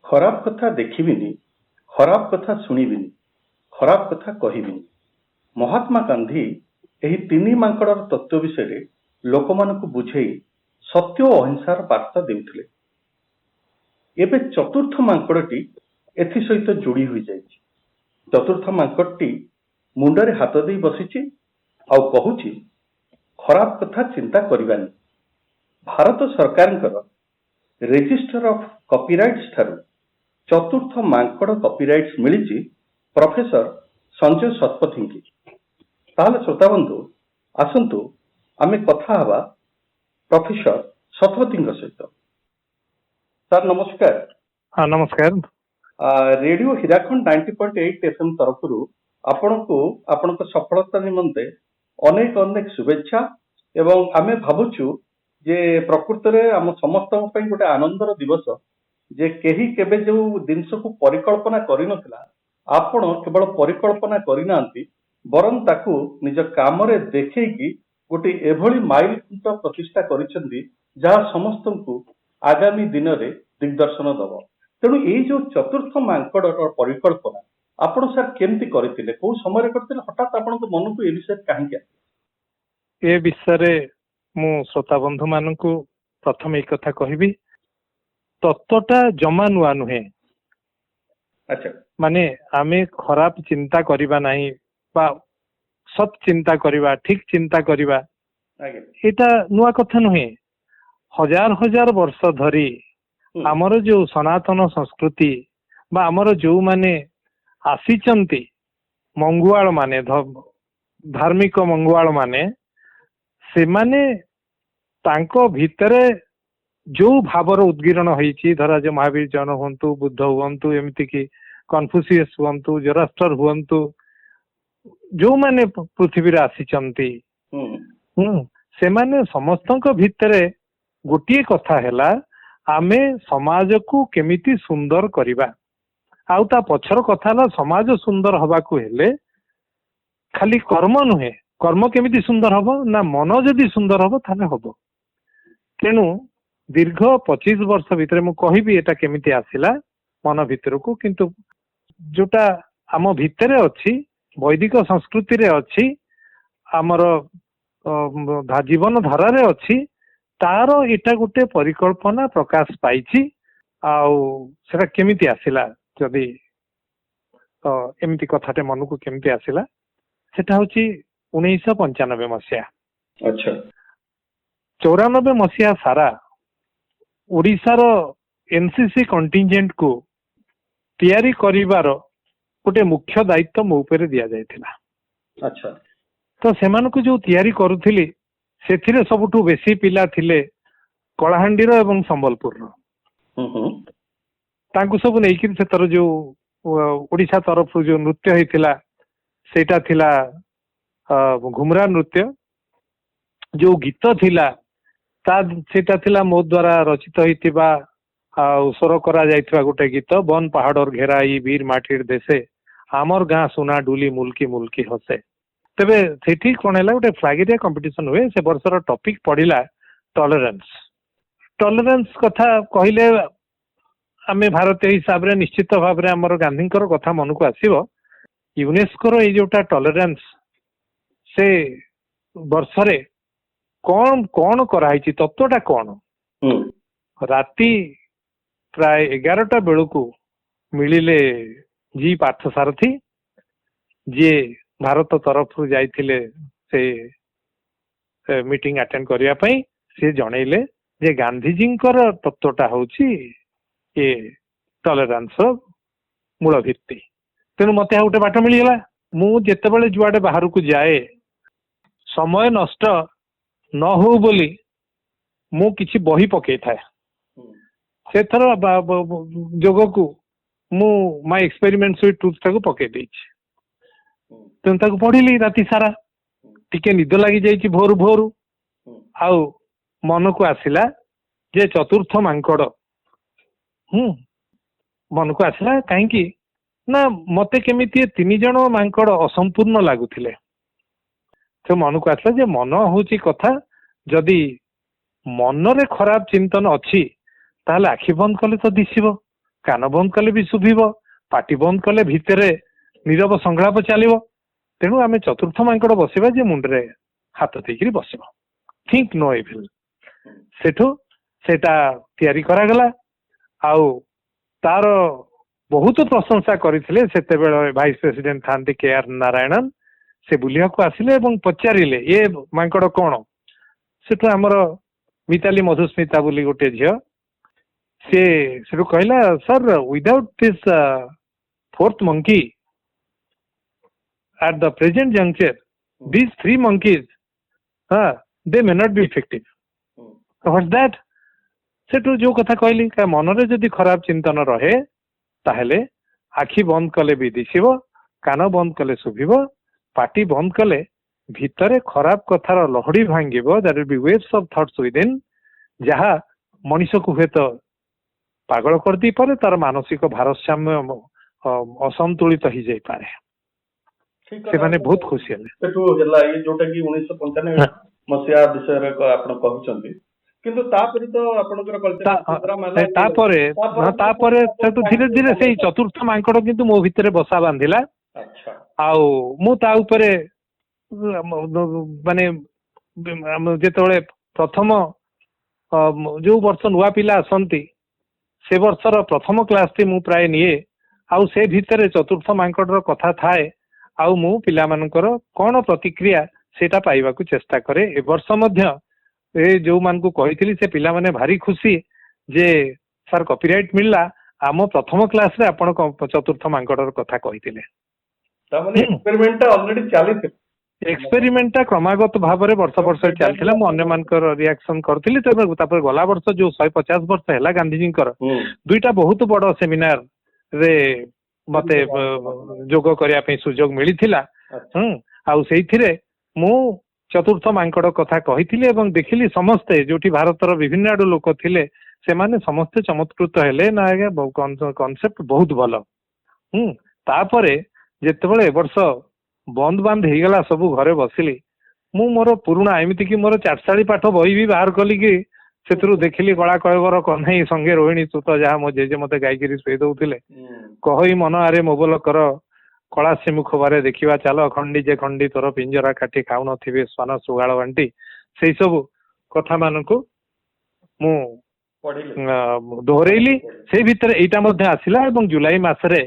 ଖରାପ କଥା ଦେଖିବିନି, ଖରାପ କଥା ଶୁଣିବିନି, ଖରାପ କଥା କହିବିନି। ମହାତ୍ମା ଗାନ୍ଧୀ ଏହି ତିନି ମାଙ୍କଡର ତତ୍ତ୍ୱ ବିଷୟରେ ଲୋକମାନଙ୍କୁ ବୁଝେଇ ସତ୍ୟ ଓ ଅହିଂସାର ବାର୍ତ୍ତା ଦେଉଥିଲେ। ଏବେ ଚତୁର୍ଥ ମାଙ୍କଡଟି ଏଥିସହିତ ଯୋଡି ହୋଇଯାଇଛି। ଚତୁର୍ଥ ମାଙ୍କଡଟି ମୁଣ୍ଡରେ ହାତ ଦେଇ ବସିଛି ଆଉ କହୁଛି, ଖରାପ କଥା ଚିନ୍ତା କରିବାନି। ଭାରତ ସରକାରଙ୍କର ରେଜିଷ୍ଟର ଅଫ୍ କପିରାଇଟ୍ସ ଠାରୁ ଚତୁର୍ଥ ମାଙ୍କଡ କପିରାଇଟ୍ସ ମିଳିଛି ପ୍ରଫେସର ସଞ୍ଜୟ ଶତପଥୀଙ୍କୁ। ତାହେଲେ ଶ୍ରୋତାବନ୍ଧୁ, ଆସନ୍ତୁ ଆମେ କଥା ହେବା ପ୍ରଫେସର ଶତପଥୀଙ୍କ ସହିତ। ସାର୍ ନମସ୍କାର। ହଁ ନମସ୍କାର। ରେଡିଓ ହୀରାଖଣ୍ଡ 90.8 FM ତରଫରୁ ଆପଣଙ୍କୁ ଆପଣଙ୍କ ସଫଳତା ନିମନ୍ତେ ଅନେକ ଅନେକ ଶୁଭେଚ୍ଛା। ଏବଂ ଆମେ ଭାବୁଛୁ ଯେ ପ୍ରକୃତରେ ଆମ ସମସ୍ତଙ୍କ ପାଇଁ ଗୋଟେ ଆନନ୍ଦର ଦିବସ, ଯେ କେହି କେବେ ଯୋଉ ଜିନିଷକୁ ପରିକଳ୍ପନା କରିନଥିଲା, ଆପଣ କେବଳ ପରିକଳ୍ପନା କରିନାହାନ୍ତି, ବରଂ ତାକୁ ନିଜ କାମରେ ଦେଖେଇକି ଗୋଟେ ଏଭଳି ମାଇଲ ଖୁଣ୍ଟ ପ୍ରତିଷ୍ଠା କରିଛନ୍ତି ଯାହା ସମସ୍ତଙ୍କୁ ଆଗାମୀ ଦିନରେ ଦିଗ୍ଦର୍ଶନ ଦବ। ତେଣୁ ଏଇ ଯୋଉ ଚତୁର୍ଥ ମାଙ୍କଡର ପରିକଳ୍ପନା ଆପଣ ସାର୍ କେମିତି କରିଥିଲେ, କୋଉ ସମୟରେ କରିଥିଲେ, ହଠାତ୍ ଆପଣଙ୍କ ମନକୁ ଏ ବିଷୟରେ କାହିଁକି ଆସିଲା? ଏ ବିଷୟରେ ମୁଁ ଶ୍ରୋତା ବନ୍ଧୁ ମାନଙ୍କୁ ପ୍ରଥମେ ଏଇ କଥା କହିବି, ତତ୍ତ୍ୱଟା ଜମା ନୂଆ ନୁହେଁ। ଆଚ୍ଛା, ମାନେ ଆମେ ଖରାପ ଚିନ୍ତା କରିବା ନାହିଁ ବା ସତ୍ ଚିନ୍ତା କରିବା, ଠିକ ଚିନ୍ତା କରିବା, ଏଇଟା ନୂଆ କଥା ନୁହେଁ। ହଜାର ହଜାର ବର୍ଷ ଧରି ଆମର ଯୋଉ ସନାତନ ସଂସ୍କୃତି ବା ଆମର ଯୋଉମାନେ ଆସିଛନ୍ତି ମଙ୍ଗୁଆଳ ମାନେ, ଧାର୍ମିକ ମଙ୍ଗୁଆଳ ମାନେ, ସେମାନେ ତାଙ୍କ ଭିତରେ ଯୋଉ ଭାବର ଉଦ୍ଗୀରଣ ହେଇଛି, ଧରାଯାଉ ମହାବୀର ଜୈନ ହୁଅନ୍ତୁ, ବୁଦ୍ଧ ହୁଅନ୍ତୁ, ଏମିତି କି କନଫ୍ୟୁସିୟସ ହୁଅନ୍ତୁ, ଜୋରାଷ୍ଟ୍ର ହୁଅନ୍ତୁ, ଯୋଉମାନେ ପୃଥିବୀରେ ଆସିଛନ୍ତି, ସେମାନେ ସମସ୍ତଙ୍କ ଭିତରେ ଗୋଟିଏ କଥା ହେଲା, ଆମେ ସମାଜକୁ କେମିତି ସୁନ୍ଦର କରିବା। ଆଉ ତା ପଛର କଥା ହେଲା, ସମାଜ ସୁନ୍ଦର ହବାକୁ ହେଲେ ଖାଲି କର୍ମ ନୁହେଁ। କର୍ମ କେମିତି ସୁନ୍ଦର ହବ ନା, ମନ ଯଦି ସୁନ୍ଦର ହବ ତାହେଲେ ହବ। ତେଣୁ ଦୀର୍ଘ 25 ବର୍ଷ ଭିତରେ ମୁଁ କହିବି ଏଟା କେମିତି ଆସିଲା ମନ ଭିତରକୁ, କିନ୍ତୁ ଯୋଉଟା ଆମ ଭିତରେ ଅଛି, ବୈଦିକ ସଂସ୍କୃତିରେ ଅଛି, ଆମର ଜୀବନ ଧାରାରେ ଅଛି, ତାର ଏଇଟା ଗୋଟେ ପରିକଳ୍ପନା ପ୍ରକାଶ ପାଇଛି। ଆଉ ସେଟା କେମିତି ଆସିଲା, ଯଦି ଏମିତି କଥାଟେ ମନକୁ କେମିତି ଆସିଲା, ସେଟା ହଉଛି 1995 ମସିହା। 94 ମସିହା ସାରା ଓଡ଼ିଶାର ଏନସିସି କଣ୍ଟିନଜେଣ୍ଟ କୁ ତିଆରି କରିବାର ଗୋଟେ ମୁଖ୍ୟ ଦାୟିତ୍ୱ ମୋ ଉପରେ ଦିଆଯାଇଥିଲା। ତ ସେମାନଙ୍କୁ ଯୋଉ ତିଆରି କରୁଥିଲି, ସେଥିରେ ସବୁଠୁ ବେଶୀ ପିଲା ଥିଲେ କଳାହାଣ୍ଡିର ଏବଂ ସମ୍ବଲପୁରର। ତାଙ୍କୁ ସବୁ ନେଇକି ସେଥର ଯୋଉ ଓଡ଼ିଶା ତରଫରୁ ଯୋଉ ନୃତ୍ୟ ହେଇଥିଲା, ସେଇଟା ଥିଲା ଘୁମରା ନୃତ୍ୟ। ଯୋଉ ଗୀତ ଥିଲା ସେଇଟା ଥିଲା ମୋ ଦ୍ଵାରା ରଚିତ ହେଇଥିବା ଆଉ ସ୍ୱର କରାଯାଇଥିବା ଗୋଟେ ଗୀତ, ବନ ପାହାଡର ଘେରାଇ ବୀର ମାଟିର ଦେଶେ, ଆମର ଗାଁ ସୁନା ଡୁଲି ମୁଲକି ମୁଲକି ହସେ। ତେବେ ସେଠି କଣ ହେଲା, ଗୋଟେ ଫ୍ଲାଗ ଏରିଆ କମ୍ପିଟିସନ ହୁଏ। ସେ ବର୍ଷର ଟପିକ ପଡିଲା ଟଲରେନ୍ସ। ଟଲରେନ୍ସ କଥା କହିଲେ ଆମେ ଭାରତୀୟ ହିସାବରେ ନିଶ୍ଚିତ ଭାବରେ ଆମର ଗାନ୍ଧୀଙ୍କର କଥା ମନକୁ ଆସିବ। ୟୁନେସ୍କୋର ଏଇ ଯୋଉଟା ଟଲରେନ୍ସ, ସେ ବର୍ଷରେ କଣ କଣ କରାହେଇଛି, ତତ୍ତ୍ୱଟା କଣ? ରାତି ପ୍ରାୟ 11ଟା ବେଳକୁ ମିଳିଲେ ଜି ପାର୍ଥସାରଥୀ, ଯିଏ ଭାରତ ତରଫରୁ ଯାଇଥିଲେ ସେ ମିଟିଂ ଆଟେଣ୍ଡ କରିବା ପାଇଁ। ସେ ଜଣେଇଲେ ଯେ ଗାନ୍ଧିଜୀଙ୍କର ତତ୍ତ୍ୱଟା ହଉଛି ଏ ଟଲରାନ୍ସର ମୂଳ ଭିତ୍ତି। ତେଣୁ ମତେ ଆଉ ଗୋଟେ ବାଟ ମିଳିଗଲା। ମୁଁ ଯେତେବେଳେ ଯୁଆଡେ ବାହାରକୁ ଯାଏ, ସମୟ ନଷ୍ଟ ନ ହଉ ବୋଲି ମୁଁ କିଛି ବହି ପକେଇଥାଏ। ସେଥର ଯୋଗକୁ ମୁଁ ମାଇ ଏକ୍ସପେରିମେଣ୍ଟସ ୱିଥ୍ ଟ୍ରୁଥ ଟାକୁ ପକେଇ ଦେଇଛି। ତେଣୁ ତାକୁ ପଢିଲି ରାତି ସାରା, ଟିକେ ନିଦ ଲାଗି ଯାଇଛି ଭୋରୁ ଭୋରୁ। ଆଉ ମନକୁ ଆସିଲା ଯେ ଚତୁର୍ଥ ମାଙ୍କଡ, ମନକୁ ଆସିଲା କାହିଁକି ନା ମତେ କେମିତି 3 ଜଣ ମାଙ୍କଡ ଅସମ୍ପୂର୍ଣ୍ଣ ଲାଗୁଥିଲେ। ତ ମନକୁ ଆସିଲା ଯେ ମନ ହଉଛି କଥା, ଯଦି ମନରେ ଖରାପ ଚିନ୍ତନ ଅଛି ତାହେଲେ ଆଖି ବନ୍ଦ କଲେ ତ ଦିଶିବ। କାନ ବନ୍ଦ କଲେ ବି ଶୁଭିବ, ପାଟି ବନ୍ଦ କଲେ ଭିତରେ ନୀରବ ସଂଳାପ ଚାଲିବ। ତେଣୁ ଆମେ ଚତୁର୍ଥ ମାଙ୍କଡ ବସିବା ଯେ ମୁଣ୍ଡରେ ହାତ ଦେଇକିରି ବସିବ, ଥିଙ୍କ ନୋ ଇଭିଲ୍। ସେଠୁ ସେଟା ତିଆରି କରାଗଲା। ଆଉ ତାର ବହୁତ ପ୍ରଶଂସା କରିଥିଲେ ସେତେବେଳେ ଭାଇସ୍ ପ୍ରେସିଡେଣ୍ଟ ଥାନ୍ତି KR ନାରାୟଣନ୍। ସେ ବୁଲିବାକୁ ଆସିଲେ ଏବଂ ପଚାରିଲେ ଏ ମାଙ୍କଡ କଣ? ସେଠୁ ଆମର ମିତାଲି ମଧୁସ୍ମିତା ବୋଲି ଗୋଟେ ଝିଅ, ସେ ସେଠୁ କହିଲା sir without this fourth monkey at the present juncture these 3 monkeys they may not be effective. What's that? ସେଠୁ ଯୋଉ କଥା କହିଲି, ମନରେ ଯଦି ଖରାପ ଚିନ୍ତନ ରହେ ତାହେଲେ ଆଖି ବନ୍ଦ କଲେ ବି ଦିଶିବ, କାନ ବନ୍ଦ କଲେ ଶୁଭିବ, ପାଟି ବନ୍ଦ କଲେ ଭିତରେ ଖରାପ କଥାର ଲହଡି ଭାଙ୍ଗିବ, that will be waves of thoughts within, ଯାହା ମଣିଷକୁ ହୁଏତ ପାଗଳ କରିଦେଇପାରେ, ତାର ମାନସିକ ଭାରସାମ୍ୟ ଅସନ୍ତୁଳିତ ହେଇଯାଇପାରେ। ସେମାନେ ବହୁତ ଖୁସି ହେଲେ। ସେଠୁ ହେଲା ଏଇ ଯୋଉଟା କି 1995 ମସିହା ବିଷୟରେ ଆପଣ କହୁଛନ୍ତି। କିନ୍ତୁ ତାପରେ ତ ଆପଣଙ୍କର ତାପରେ ସେଠୁ ଧୀରେ ଧୀରେ ସେଇ ଚତୁର୍ଥ ମାଙ୍କଡ କିନ୍ତୁ ମୋ ଭିତରେ ବସା ବାନ୍ଧିଲା। ଆଉ ମୁଁ ତା ଉପରେ ମାନେ ଯେତେବେଳେ ପ୍ରଥମ ଯୋଉ ବର୍ଷ ନୂଆ ପିଲା ଆସନ୍ତି ସେ ବର୍ଷର ପ୍ରଥମ କ୍ଲାସଟି ମୁଁ ପ୍ରାୟ ନିଏ। ଆଉ ସେ ଭିତରେ ଚତୁର୍ଥ ମାଙ୍କଡର କଥା ଥାଏ, ଆଉ ମୁଁ ପିଲାମାନଙ୍କର କଣ ପ୍ରତିକ୍ରିୟା ସେଇଟା ପାଇବାକୁ ଚେଷ୍ଟା କରେ। ଏ ବର୍ଷ ମଧ୍ୟ ଏ ଯୋଉମାନଙ୍କୁ କହିଥିଲି ସେ ପିଲାମାନେ ଭାରି ଖୁସି ଯେ ସାର୍ କପିରାଇଟ୍ ମିଳିଲା, ଆମ ପ୍ରଥମ କ୍ଲାସରେ ଆପଣ ଚତୁର୍ଥ ମାଙ୍କଡର କଥା କହିଥିଲେ। ଏକ୍ସପେରିମେଣ୍ଟଟା କ୍ରମାଗତ ଭାବରେ ବର୍ଷ ବର୍ଷ ଚାଲିଥିଲା। ମୁଁ ଅନ୍ୟମାନଙ୍କର ରିଆକ୍ସନ କରୁଥିଲି। ତାପରେ ଗଲା ବର୍ଷ ଯୋଉ 150 ବର୍ଷ ହେଲା ଗାନ୍ଧିଜୀଙ୍କର 2ଟା ବହୁତ ବଡ ସେମିନାର ରେ ମତେ ଯୋଗ କରିବା ପାଇଁ ସୁଯୋଗ ମିଳିଥିଲା। ଆଉ ସେଇଥିରେ ମୁଁ ଚତୁର୍ଥ ମାଙ୍କଡ କଥା କହିଥିଲି ଏବଂ ଦେଖିଲି ସମସ୍ତେ ଯୋଉଠି ଭାରତର ବିଭିନ୍ନ ଆଡୁ ଲୋକ ଥିଲେ ସେମାନେ ସମସ୍ତେ ଚମତ୍କୃତ ହେଲେ। ନା ଆଜ୍ଞା କନସେପ୍ଟ ବହୁତ ଭଲ। ତାପରେ ଯେତେବେଳେ ଏ ବର୍ଷ ବନ୍ଦ ବାନ୍ଦ ହେଇଗଲା, ସବୁ ଘରେ ବସିଲି, ମୁଁ ମୋର ପୁରୁଣା ଏମିତିକି ମୋର ଚାଟଶାଳୀ ପାଠ ବହି ବି ବାହାର କଲି କି ସେଥିରୁ ଦେଖିଲି କଳା କଳବର କହ୍ନେଇ ସଙ୍ଗେ ରୋହିଣୀ ସୁତ, ଯାହା ମୋ ଜେଜେ ମତେ ଗାଇକିରି ଶୋଇ ଦଉଥିଲେ। କହଇ ମନ ଆରେ ମୋବଲ କର, କଳା ସିମୁଖ ବାରେ ଦେଖିବା ଚାଲ, ଖଣ୍ଡି ଯେ ଖଣ୍ଡି ତୋର ପିଞ୍ଜରା କାଠି ଖାଉନଥିବେ ଶ୍ୱାନ ସୁଗାଳ ବାଣ୍ଟି। ସେଇ ସବୁ କଥା ମାନଙ୍କୁ ମୁଁ ଦୋହରେଇଲି। ସେଇ ଭିତରେ ଏଇଟା ମଧ୍ୟ ଆସିଲା ଏବଂ ଜୁଲାଇ ମାସରେ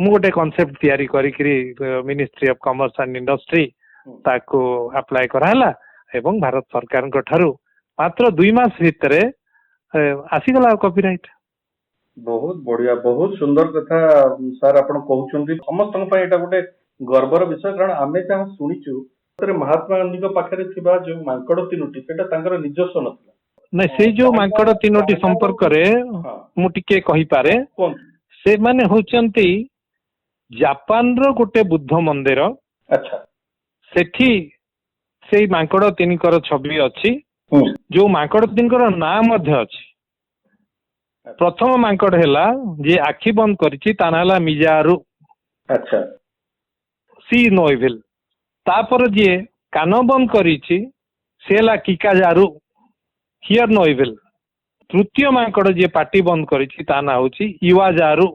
ମୁଁ ଗୋଟେ କନସେପ୍ଟ ତିଆରି କରିକିରି ministry of commerce and industry ତାକୁ ଆପ୍ଲାଏ କରାହେଲା ଏବଂ ଭାରତ ସରକାରଙ୍କ ଠାରୁ ମାତ୍ର 2 ମାସ ଭିତରେ ଆସିଗଲା କପିରାଇଟ୍। ବହୁତ ବଢିଆ, ବହୁତ ସୁନ୍ଦର କଥା ସାର୍ ଆପଣ କହୁଛନ୍ତି। ସମସ୍ତଙ୍କ ପାଇଁ ଏଇଟା ଗୋଟେ ଗର୍ବର ବିଷୟ, କାରଣ ଆମେ ଯାହା ଶୁଣିଛୁ ମହାତ୍ମା ଗାନ୍ଧୀଙ୍କ ପାଖରେ ଥିବା ଯୋଉ ମାଙ୍କଡ 3ଟି ସେଟା ତାଙ୍କର ନିଜସ୍ୱ ନଥିଲା। ନାଇଁ, ସେଇ ଯୋଉ ମାଙ୍କଡ 3ଟି ସମ୍ପର୍କରେ ମୁଁ ଟିକେ କହିପାରେ। ସେମାନେ ହଉଛନ୍ତି ଜାପାନର ଗୋଟେ ବୁଦ୍ଧ ମନ୍ଦିର। ସେଠି ସେଇ ମାଙ୍କଡ 3ଙ୍କର ଛବି ଅଛି। ଯୋଉ ମାଙ୍କଡ 3ଙ୍କର ନାଁ ମଧ୍ୟ ଅଛି। ପ୍ରଥମ ମାଙ୍କଡ ହେଲା ଯିଏ ଆଖି ବନ୍ଦ କରିଛି, ତା ନାଁ ହେଲା ମିଜାରୁ, ସି ନୋ ଇଭିଲ୍। ତାପରେ ଯିଏ କାନ ବନ୍ଦ କରିଛି ସେ ହେଲା କିକାଜାରୁ, ହିୟର ନୋ ଇଭିଲ୍। ତୃତୀୟ ମାଙ୍କଡ ଯିଏ ପାଟି ବନ୍ଦ କରିଛି ତା ନାଁ ହଉଛି ଇୱାଜାରୁ,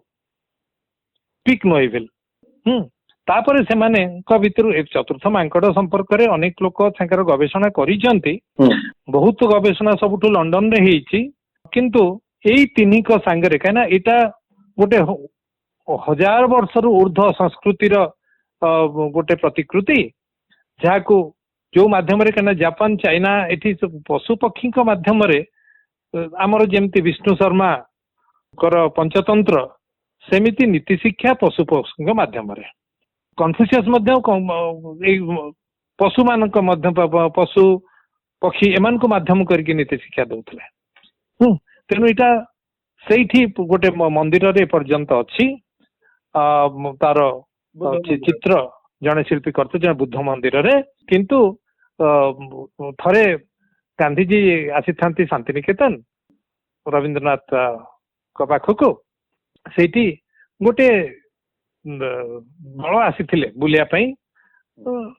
ସ୍ପିକ୍ ନୋ ଇଭିଲ୍। ତାପରେ ସେମାନଙ୍କ ଭିତରୁ ଚତୁର୍ଥ ମାଙ୍କଡ ସମ୍ପର୍କରେ ଅନେକ ଲୋକ ତାଙ୍କର ଗବେଷଣା କରିଛନ୍ତି। ବହୁତ ଗବେଷଣା ସବୁଠୁ ଲଣ୍ଡନରେ ହେଇଛି। କିନ୍ତୁ ଏଇ 3ଙ୍କ ସାଙ୍ଗରେ, କାହିଁକିନା ଏଇଟା ଗୋଟେ 1000 ବର୍ଷରୁ ଉର୍ଦ୍ଧ୍ୱ ସଂସ୍କୃତିର ଗୋଟେ ପ୍ରତିକୃତି, ଯାହାକୁ ଯୋଉ ମାଧ୍ୟମରେ, କାହିଁକିନା ଜାପାନ, ଚାଇନା, ଏଠି ପଶୁ ପକ୍ଷୀଙ୍କ ମାଧ୍ୟମରେ ଆମର ଯେମିତି ବିଷ୍ଣୁ ଶର୍ମାଙ୍କର ପଞ୍ଚତନ୍ତ୍ର, ସେମିତି ନୀତି ଶିକ୍ଷା ପଶୁ ପକ୍ଷୀଙ୍କ ମାଧ୍ୟମରେ। କନଫ୍ୟୁସିୟସ୍ ମଧ୍ୟ ଏଇ ପଶୁମାନଙ୍କ ମଧ୍ୟ ପଶୁ ପକ୍ଷୀ ଏମାନଙ୍କୁ ମାଧ୍ୟମ କରିକି ନୀତି ଶିକ୍ଷା ଦଉଥିଲେ। ତେଣୁ ଏଇଟା ସେଇଠି ଗୋଟେ ମନ୍ଦିରରେ ଏପର୍ଯ୍ୟନ୍ତ ଅଛି। ତାର ଚିତ୍ର ଜଣେ ଶିଳ୍ପୀ କରିଥିଲେ, ଜଣେ ବୁଦ୍ଧ ମନ୍ଦିରରେ। କିନ୍ତୁ ଥରେ ଗାନ୍ଧିଜୀ ଆସିଥାନ୍ତି ଶାନ୍ତିନିକେତନ ରବୀନ୍ଦ୍ରନାଥଙ୍କ ପାଖକୁ। ସେଇଠି ଗୋଟେ ଦଳ ଆସିଥିଲେ ବୁଲିବା ପାଇଁ।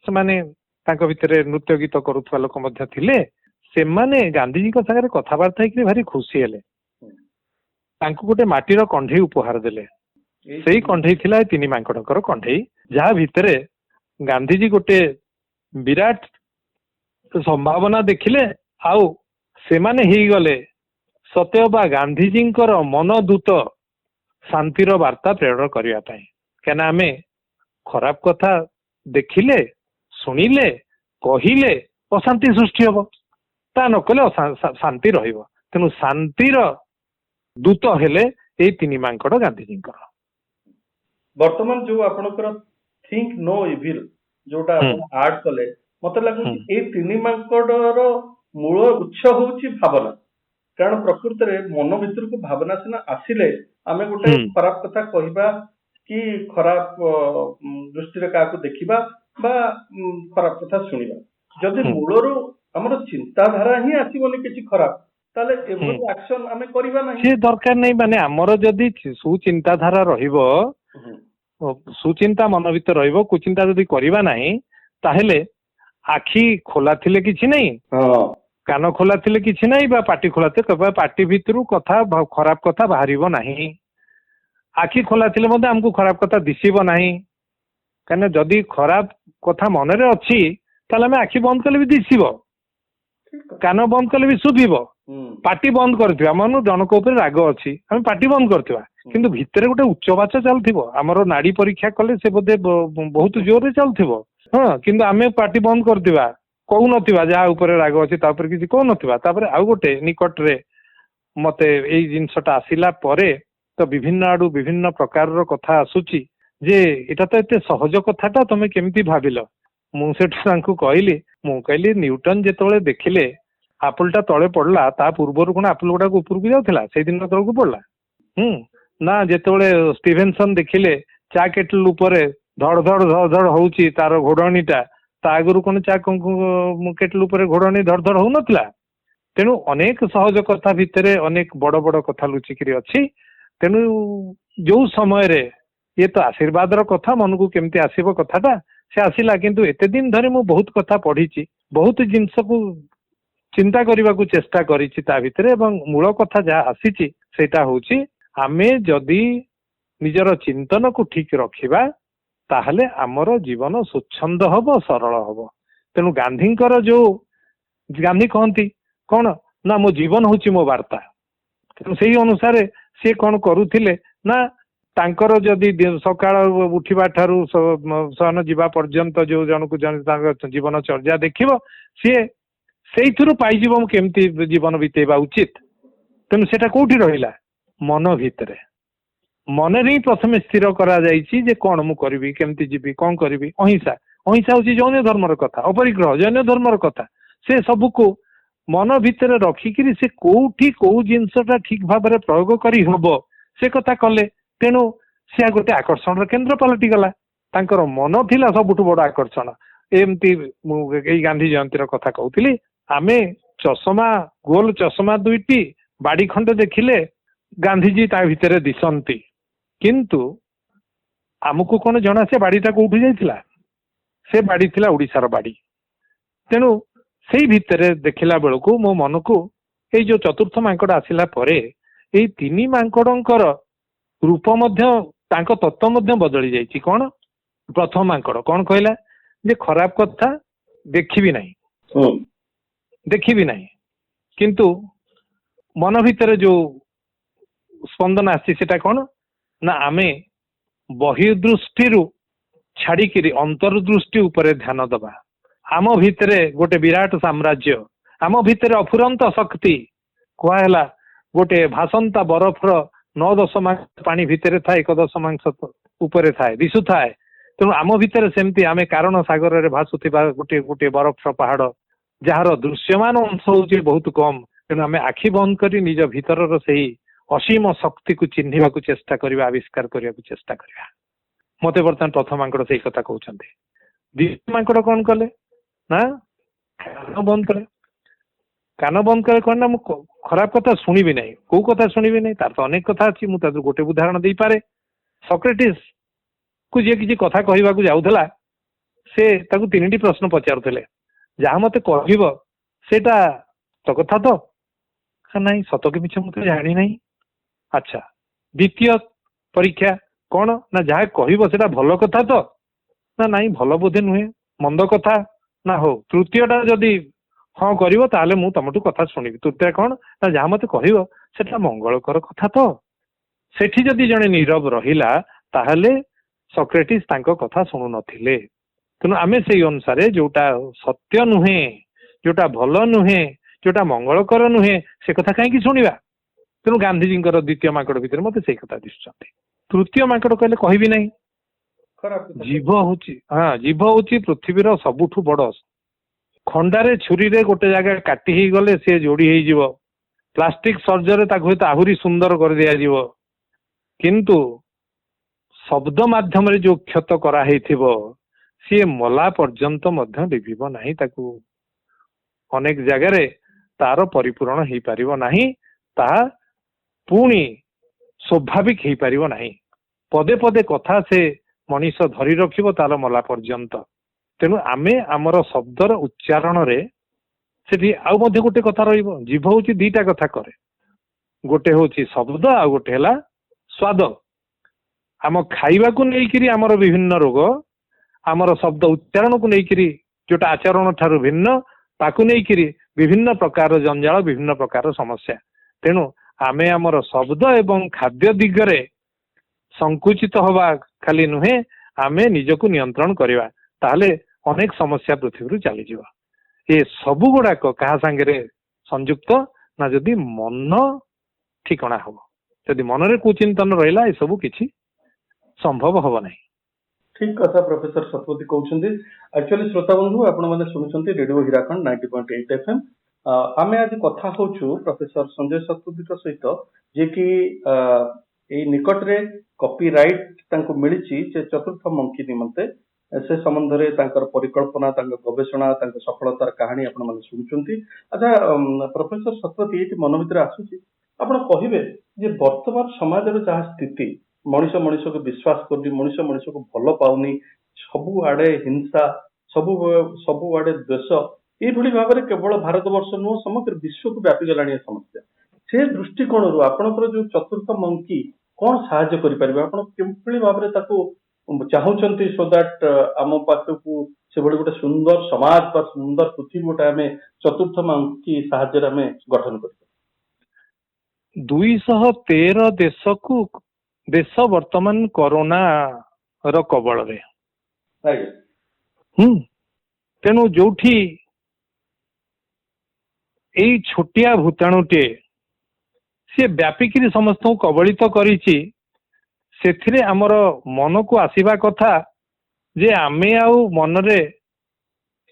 ସେମାନେ ତାଙ୍କ ଭିତରେ ନୃତ୍ୟ ଗୀତ କରୁଥିବା ଲୋକ ମଧ୍ୟ ଥିଲେ। ସେମାନେ ଗାନ୍ଧିଜୀଙ୍କ ସାଙ୍ଗରେ କଥାବାର୍ତ୍ତା ହେଇକି ଭାରି ଖୁସି ହେଲେ। ତାଙ୍କୁ ଗୋଟେ ମାଟିର କଣ୍ଢେଇ ଉପହାର ଦେଲେ। ସେଇ କଣ୍ଢେଇ ଥିଲା ଏ ତିନି ମାଙ୍କଡଙ୍କର କଣ୍ଢେଇ, ଯାହା ଭିତରେ ଗାନ୍ଧିଜୀ ଗୋଟେ ବିରାଟ ସମ୍ଭାବନା ଦେଖିଲେ, ଆଉ ସେମାନେ ହେଇଗଲେ ସତେଅବା ଗାନ୍ଧିଜୀଙ୍କର ମନଦୂତ ଶାନ୍ତିର ବାର୍ତ୍ତା ପ୍ରେରଣ କରିବା ପାଇଁ। କାହିଁକିନା ଆମେ ଖରାପ କଥା ଦେଖିଲେ, ଶୁଣିଲେ, କହିଲେ ଅଶାନ୍ତି ସୃଷ୍ଟି ହବ, ତା ନ କଲେ ଶାନ୍ତି ରହିବ। ତେଣୁ ଶାନ୍ତିର ଦୂତ ହେଲେ ଏଇ ତିନି ମାଙ୍କଡ ଗାନ୍ଧିଜୀଙ୍କର। ବର୍ତ୍ତମାନ ଯୋଉ ଆପଣଙ୍କର ଥିଙ୍କ ନୋ ଇଭିଲ ଯୋଉଟା ଆପଣ ଆଡ କଲେ, ମତେ ଲାଗୁଛି ଏଇ ତିନି ମାଙ୍କଡର ମୂଳ ଉତ୍ସ ହଉଛି ଭାବନା। କାରଣ ପ୍ରକୃତରେ ମନ ଭିତରକୁ ଭାବନା ସିନା ଆସିଲେ ଆମେ ଗୋଟେ ଖରାପ କଥା କହିବା କି ଖରାପ ଦୃଷ୍ଟିରେ କାହାକୁ ଦେଖିବା ବା ଖରାପ କଥା ଶୁଣିବା। ଯଦି ମୂଳରୁ ଆମର ଚିନ୍ତାଧାରା ହିଁ ଆସିବନି କିଛି ଖରାପ, ତାହେଲେ ଏଭଳି ଆକ୍ସନ ଆମେ କରିବା ନାହିଁ। ସେ ଦରକାର ନାହିଁ। ମାନେ ଆମର ଯଦି ସୁଚିନ୍ତାଧାରା ରହିବ, ସୁଚିନ୍ତା ମନ ଭିତରେ ରହିବ, କୁଚିନ୍ତା ଯଦି କରିବା ନାହିଁ, ତାହେଲେ ଆଖି ଖୋଲା ଥିଲେ କିଛି ନାହିଁ, କାନ ଖୋଲା ଥିଲେ କିଛି ନାହିଁ, ବା ପାଟି ଖୋଲା ଥିଲେ ପାଟି ଭିତରୁ କଥା ଖରାପ କଥା ବାହାରିବ ନାହିଁ। ଆଖି ଖୋଲା ଥିଲେ ମଧ୍ୟ ଆମକୁ ଖରାପ କଥା ଦିଶିବ ନାହିଁ। କାହିଁକିନା ଯଦି ଖରାପ କଥା ମନରେ ଅଛି ତାହେଲେ ଆମେ ଆଖି ବନ୍ଦ କଲେ ବି ଦିଶିବ, କାନ ବନ୍ଦ କଲେ ବି ଶୁଭିବ। ପାଟି ବନ୍ଦ କରିଥିବା ମନ ଜଣକ ଉପରେ ରାଗ ଅଛି, ଆମେ ପାଟି ବନ୍ଦ କରିଥିବା, କିନ୍ତୁ ଭିତରେ ଗୋଟେ ଉଚ୍ଚବାଚ ଚାଲିଥିବ। ଆମର ନାଡି ପରୀକ୍ଷା କଲେ ସେ ବୋଧେ ବହୁତ ଜୋରରେ ଚାଲୁଥିବ, ହଁ, କିନ୍ତୁ ଆମେ ପାଟି ବନ୍ଦ କରିଥିବା, କହୁନଥିବା ଯାହା ଉପରେ ରାଗ ଅଛି ତା ଉପରେ କିଛି କହୁନଥିବା। ତାପରେ ଆଉ ଗୋଟେ ନିକଟରେ ମତେ ଏଇ ଜିନିଷଟା ଆସିଲା ପରେ ତ ବିଭିନ୍ନ ଆଡୁ ବିଭିନ୍ନ ପ୍ରକାରର କଥା ଆସୁଛି ଯେ ଏଇଟା ତ ଏତେ ସହଜ କଥାଟା ତମେ କେମିତି ଭାବିଲ। ମୁଁ ସେଠୁ ତାଙ୍କୁ କହିଲି, ମୁଁ କହିଲି ନ୍ୟୁଟନ ଯେତେବେଳେ ଦେଖିଲେ ଆପଲ ଟା ତଳେ ପଡିଲା, ତା ପୂର୍ବରୁ କଣ ଆପଲ ଗୁଡାକ ଉପରକୁ ଯାଉଥିଲା, ସେଇଦିନ ତଳକୁ ପଡିଲା? ନା ଯେତେବେଳେ ଷ୍ଟିଭେନସନ ଦେଖିଲେ ଚା କେଟଲ ଉପରେ ଧଡ ଧଡ ଧଡ ଧଡ ହଉଛି ତାର ଘୋଡଣୀଟା, ତା ଆଗରୁ କଣ ଚା କେଟଲ ଉପରେ ଘୋଡଣୀ ଧଡ ଧଡ ହଉନଥିଲା? ତେଣୁ ଅନେକ ସହଜ କଥା ଭିତରେ ଅନେକ ବଡ ବଡ କଥା ଲୁଚିକିରି ଅଛି। ତେଣୁ ଯୋଉ ସମୟରେ ଇଏ ତ ଆଶୀର୍ବାଦର କଥା, ମନକୁ କେମିତି ଆସିବ କଥାଟା, ସେ ଆସିଲା। କିନ୍ତୁ ଏତେ ଦିନ ଧରି ମୁଁ ବହୁତ କଥା ପଢିଛି, ବହୁତ ଜିନିଷକୁ ଚିନ୍ତା କରିବାକୁ ଚେଷ୍ଟା କରିଛି ତା ଭିତରେ, ଏବଂ ମୂଳ କଥା ଯାହା ଆସିଛି ସେଇଟା ହଉଛି ଆମେ ଯଦି ନିଜର ଚିନ୍ତନକୁ ଠିକ ରଖିବା ତାହେଲେ ଆମର ଜୀବନ ସ୍ୱଚ୍ଛନ୍ଦ ହବ, ସରଳ ହବ। ତେଣୁ ଗାନ୍ଧୀଙ୍କର ଯୋଉ ଗାନ୍ଧୀ କହନ୍ତି କଣ ନା ମୋ ଜୀବନ ହଉଛି ମୋ ବାର୍ତ୍ତା। ତେଣୁ ସେଇ ଅନୁସାରେ ସିଏ କଣ କରୁଥିଲେ ନା ତାଙ୍କର ଯଦି ସକାଳ ଉଠିବା ଠାରୁ ଶୟନ ଯିବା ପର୍ଯ୍ୟନ୍ତ ଯୋଉ ଜଣକୁ ତାଙ୍କ ଜୀବନ ଚର୍ଯ୍ୟା ଦେଖିବ, ସିଏ ସେଇଥିରୁ ପାଇଯିବ ମୁଁ କେମିତି ଜୀବନ ବିତେଇବା ଉଚିତ। ତେଣୁ ସେଟା କୋଉଠି ରହିଲା? ମନ ଭିତରେ। ମନରେ ହିଁ ପ୍ରଥମେ ସ୍ଥିର କରାଯାଇଛି ଯେ କଣ ମୁଁ କରିବି, କେମିତି ଯିବି, କଣ କରିବି। ଅହିଂସା, ଅହିଂସା ହଉଛି ଜୈନ ଧର୍ମର କଥା, ଅପରିଗ୍ରହ ଜୈନ ଧର୍ମର କଥା। ସେ ସବୁକୁ ମନ ଭିତରେ ରଖିକିରି ସେ କୋଉଠି କୋଉ ଜିନିଷଟା ଠିକ ଭାବରେ ପ୍ରୟୋଗ କରି ହବ ସେ କଥା କଲେ। ତେଣୁ ସେ ଗୋଟେ ଆକର୍ଷଣର କେନ୍ଦ୍ର ପାଲଟିଗଲା। ତାଙ୍କର ମନ ଥିଲା ସବୁଠୁ ବଡ ଆକର୍ଷଣ। ଏମିତି ମୁଁ ଏଇ ଗାନ୍ଧୀ ଜୟନ୍ତୀର କଥା କହୁଥିଲି, ଆମେ ଚଷମା, ଗୋଲ ଚଷମା ଦୁଇଟି, ବାଡି ଖଣ୍ଡେ ଦେଖିଲେ ଗାନ୍ଧିଜୀ ତା ଭିତରେ ଦିଶନ୍ତି, କିନ୍ତୁ ଆମକୁ କଣ ଜଣା ସେ ବାଡିଟା କୋଉଠି ଯାଇଥିଲା? ସେ ବାଡି ଥିଲା ଓଡିଶାର ବାଡି। ତେଣୁ ସେଇ ଭିତରେ ଦେଖିଲା ବେଳକୁ ମୋ ମନକୁ ଏଇ ଯୋଉ ଚତୁର୍ଥ ମାଙ୍କଡ ଆସିଲା ପରେ ଏଇ ତିନି ମାଙ୍କଡଙ୍କର ରୂପ ମଧ୍ୟ, ତାଙ୍କ ତତ୍ତ୍ୱ ମଧ୍ୟ ବଦଳି ଯାଇଛି। କଣ? ପ୍ରଥମ ମାଙ୍କଡ କଣ କହିଲା ଯେ ଖରାପ କଥା ଦେଖିବି ନାହିଁ, ଦେଖିବି ନାହିଁ, କିନ୍ତୁ ମନ ଭିତରେ ଯୋଉ ସ୍ପନ୍ଦନ ଆସିଛି ସେଟା କଣ ନା ଆମେ ବହିର୍ଦୃଷ୍ଟିରୁ ଛାଡିକିରି ଅନ୍ତର୍ଦୃଷ୍ଟି ଉପରେ ଧ୍ୟାନ ଦବା। ଆମ ଭିତରେ ଗୋଟେ ବିରାଟ ସାମ୍ରାଜ୍ୟ, ଆମ ଭିତରେ ଅଫୁରନ୍ତ ଶକ୍ତି। କୁହା ହେଲା ଗୋଟେ ଭାସନ୍ତା ବରଫର 9 ପାଣି ଭିତରେ ଥାଏ, 1 ଉପରେ ଥାଏ, ଦିଶୁଥାଏ। ତେଣୁ ଆମ ଭିତରେ ସେମିତି ଆମେ କାରଣ ସାଗରରେ ଭାସୁଥିବା ଗୋଟିଏ ଗୋଟିଏ ବରଫର ପାହାଡ, ଯାହାର ଦୃଶ୍ୟମାନ ଅଂଶ ହଉଛି ବହୁତ କମ। ତେଣୁ ଆମେ ଆଖି ବନ୍ଦ କରି ନିଜ ଭିତରର ସେଇ ଅସୀମ ଶକ୍ତିକୁ ଚିହ୍ନିବାକୁ ଚେଷ୍ଟା କରିବା, ଆବିଷ୍କାର କରିବାକୁ ଚେଷ୍ଟା କରିବା। ମତେ ବର୍ତ୍ତମାନ ପ୍ରଥମ ମାଙ୍କଡ ସେଇ କଥା କହୁଛନ୍ତି। ଦ୍ୱିତୀୟ ମାଙ୍କଡ କଣ କଲେ ନା କାନ ବନ୍ଦ କଲେ। କାନ ବନ୍ଦ କଲେ କଣ ନା ମୁଁ ଖରାପ କଥା ଶୁଣିବି ନାହିଁ। କୋଉ କଥା ଶୁଣିବି ନାହିଁ? ତାର ତ ଅନେକ କଥା ଅଛି। ମୁଁ ତାକୁ ଗୋଟେ ଉଦାହରଣ ଦେଇପାରେ। ସକ୍ରେଟିସ୍ କୁ ଯିଏ କିଛି କଥା କହିବାକୁ ଯାଉଥିଲା, ସେ ତାକୁ 3ଟି ପ୍ରଶ୍ନ ପଚାରୁଥିଲେ। ଯାହା ମତେ କହିବ ସେଇଟା ସତ କଥା ତ? ନାହିଁ, ସତ କି ମିଛ ମୁଁ ତ ଜାଣିନାହିଁ। ଆଚ୍ଛା, ଦ୍ୱିତୀୟ ପରୀକ୍ଷା କଣ ନା ଯାହା କହିବ ସେଟା ଭଲ କଥା ତ ନା ନାଇଁ ଭଲ ବୋଧେ ନୁହେଁ ମନ୍ଦ କଥା ନା ହଉ। ତୃତୀୟଟା ଯଦି ହଁ କରିବ ତାହେଲେ ମୁଁ ତମଠୁ କଥା ଶୁଣିବି। ତୃତୀୟ କଣ ନା ଯାହା ମତେ କହିବ ସେଟା ମଙ୍ଗଳକର କଥା ତ। ସେଠି ଯଦି ଜଣେ ନୀରବ ରହିଲା ତାହେଲେ ସକ୍ରେଟିସ୍ ତାଙ୍କ କଥା ଶୁଣୁ ନଥିଲେ। ତେଣୁ ଆମେ ସେଇ ଅନୁସାରେ ଯୋଉଟା ସତ୍ୟ ନୁହେଁ, ଯୋଉଟା ଭଲ ନୁହେଁ, ଯୋଉଟା ମଙ୍ଗଳକର ନୁହେଁ ସେ କଥା କାହିଁକି ଶୁଣିବା। ତେଣୁ ଗାନ୍ଧିଜୀଙ୍କର ଦ୍ୱିତୀୟ ମାଙ୍କଡ ଭିତରେ ମତେ ସେଇ କଥା ଦିଶୁଛନ୍ତି। ତୃତୀୟ ମାଙ୍କଡ କହିଲେ କହିବି ନାହିଁ। ଜୀବ ହଉଛି ପୃଥିବୀର ସବୁଠୁ ବଡ। ଖଣ୍ଡାରେ ଛୁରୀରେ ଗୋଟେ ଜାଗା କାଟି ହେଇଗଲେ ସେ ଯୋଡି ହେଇଯିବ। ପ୍ଲାଷ୍ଟିକ ସର୍ଜରୀରେ ତାକୁ ହୁଏତ ଆହୁରି ସୁନ୍ଦର କରିଦିଆଯିବ। କିନ୍ତୁ ଶବ୍ଦ ମାଧ୍ୟମରେ ଯୋଉ କ୍ଷତ କରାହେଇଥିବ ସିଏ ମଲା ପର୍ଯ୍ୟନ୍ତ ମଧ୍ୟ ଲିଭିବ ନାହିଁ। ତାକୁ ଅନେକ ଜାଗାରେ ତାର ପରିପୂରଣ ହେଇପାରିବ ନାହିଁ। ତାହା ପୁଣି ସ୍ୱାଭାବିକ ହେଇପାରିବ ନାହିଁ। ପଦେ ପଦେ କଥା ସେ ମଣିଷ ଧରି ରଖିବ ତାର ମଲା ପର୍ଯ୍ୟନ୍ତ। ତେଣୁ ଆମେ ଆମର ଶବ୍ଦର ଉଚ୍ଚାରଣରେ ସେଠି ଆଉ ମଧ୍ୟ ଗୋଟେ କଥା ରହିବ। ଜିଭ ହଉଛି ଦିଟା କଥା କରେ, ଗୋଟେ ହଉଛି ଶବ୍ଦ ଆଉ ଗୋଟେ ହେଲା ସ୍ୱାଦ। ଆମ ଖାଇବାକୁ ନେଇକିରି ଆମର ବିଭିନ୍ନ ରୋଗ, ଆମର ଶବ୍ଦ ଉଚ୍ଚାରଣକୁ ନେଇକିରି ଯୋଉଟା ଆଚରଣ ଠାରୁ ଭିନ୍ନ ତାକୁ ନେଇକିରି ବିଭିନ୍ନ ପ୍ରକାର ଜଞ୍ଜାଳ, ବିଭିନ୍ନ ପ୍ରକାର ସମସ୍ୟା। ତେଣୁ ଆମେ ଆମର ଶବ୍ଦ ଏବଂ ଖାଦ୍ୟ ଦିଗରେ ସଂକୁଚିତ ହବା ଖାଲି ନୁହେଁ, ଆମେ ନିଜକୁ ନିୟନ୍ତ୍ରଣ କରିବା। ତାହେଲେ ଅନେକ ସମସ୍ୟା ପୃଥିବୀରୁ ଚାଲିଯିବ। ଏ ସବୁ ଗୁଡାକ କାହା ସାଙ୍ଗରେ ସଂଯୁକ୍ତ ନା ଯଦି ମନ ଠିକଣା ହବ। ଯଦି ମନରେ କୁଚିନ୍ତନ ରହିଲା ଏସବୁ କିଛି ସମ୍ଭବ ହବ ନାହିଁ। ଠିକ କଥା ପ୍ରଫେସର ଶତପଥୀ କହୁଛନ୍ତି। ଆକ୍ଚୁଆଲି ଶ୍ରୋତା ବନ୍ଧୁ ଆପଣ ମାନେ ଶୁଣୁଛନ୍ତି ରେଡିଓ ହୀରାଖଣ୍ଡ 90.8 FM। ଆମେ ଆଜି କଥା ହଉଛୁ ପ୍ରଫେସର ସଞ୍ଜୟ ଶତପଥୀଙ୍କ ସହିତ, ଯିଏକି ଏଇ ନିକଟରେ କପିରାଇଟ ତାଙ୍କୁ ମିଳିଛି ଯେ ଚତୁର୍ଥ ମଙ୍କି ନିମନ୍ତେ। ସେ ସମ୍ବନ୍ଧରେ ତାଙ୍କର ପରିକଳ୍ପନା, ତାଙ୍କ ଗବେଷଣା, ତାଙ୍କ ସଫଳତାର କାହାଣୀ ଆପଣ ମାନେ ଶୁଣୁଛନ୍ତି। ଆଚ୍ଛା ପ୍ରଫେସର ଶତପଥୀ, ଏଇଠି ମନ ଭିତରେ ଆସୁଛି, ଆପଣ କହିବେ ଯେ ବର୍ତ୍ତମାନ ସମାଜର ଯାହା ସ୍ଥିତି, ମଣିଷ ମଣିଷକୁ ବିଶ୍ୱାସ କରୁନି, ମଣିଷ ମଣିଷକୁ ଭଲ ପାଉନି, ସବୁଆଡେ ହିଂସା, ସବୁଆଡେ ଦ୍ୱେଷ, ଏଇଭଳି ଭାବରେ କେବଳ ଭାରତ ବର୍ଷ ନୁହଁ ସମଗ୍ର ବିଶ୍ୱକୁ ବ୍ୟାପିଗଲାଣି ଏ ସମସ୍ୟା। ସେ ଦୃଷ୍ଟିକୋଣରୁ ଆପଣଙ୍କର ଯୋଉ ଚତୁର୍ଥ ମଙ୍କି କଣ ସାହାଯ୍ୟ କରିପାରିବେ? ଆପଣ କିଭଳି ଭାବରେ ତାକୁ ଚାହୁଁଛନ୍ତି ସୋ ଦ୍ୟାଟ ଆମ ପାଖକୁ ସେଭଳି ଗୋଟେ ସୁନ୍ଦର ସମାଜ ବା ସୁନ୍ଦର ପୃଥିବୀ ଗୋଟେ ଆମେ ଚତୁର୍ଥ ମଙ୍କି ସାହାଯ୍ୟରେ ଆମେ ଗଠନ କରିପାରିବା? 213 ଦେଶ ବର୍ତ୍ତମାନ କରୋନା ର କବଳରେ। ତେଣୁ ଯୋଉଠି ଏଇ ଛୋଟିଆ ଭୂତାଣୁଟିଏ ସିଏ ବ୍ୟାପିକିରି ସମସ୍ତଙ୍କୁ କବଳିତ କରିଛି, ସେଥିରେ ଆମର ମନକୁ ଆସିବା କଥା ଯେ ଆମେ ଆଉ ମନରେ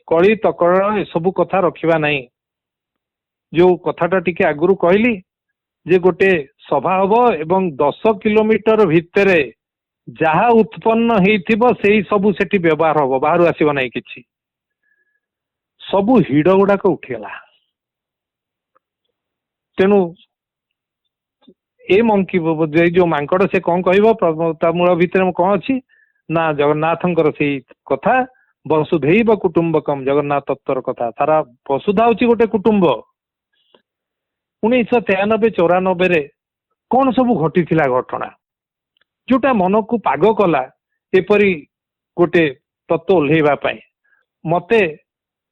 କଳି ତକରାଳ ଏସବୁ କଥା ରଖିବା ନାହିଁ। ଯୋଉ କଥାଟା ଟିକେ ଆଗରୁ କହିଲି ଯେ ଗୋଟେ ସଭା ହବ ଏବଂ 10 କିଲୋମିଟର ଭିତରେ ଯାହା ଉତ୍ପନ୍ନ ହେଇଥିବ ସେଇ ସବୁ ସେଠି ବ୍ୟବହାର ହବ, ବାହାରୁ ଆସିବ ନାହିଁ କିଛି। ସବୁ ହିଡ ଗୁଡାକ ଉଠିଗଲା। ତେଣୁ ଏ ମଙ୍କି ଯୋଉ ମାଙ୍କଡ ସେ କଣ କହିବ, ତା ମୂଳ ଭିତରେ କଣ ଅଛି ନା ଜଗନ୍ନାଥଙ୍କର ସେଇ କଥା, ବସୁଧୈବ କୁଟୁମ୍ବକମ୍, ଜଗନ୍ନାଥ ତତ୍ଵର କଥା। ସାରା ବସୁଧା ହଉଛି ଗୋଟେ କୁଟୁମ୍ବ। 1993-94 କଣ ସବୁ ଘଟିଥିଲା ଘଟଣା ଯୋଉଟା ମନକୁ ପାଗ କଲା ଏପରି ଗୋଟେ ତତ୍ଵ ଓହ୍ଲେଇବା ପାଇଁ। ମତେ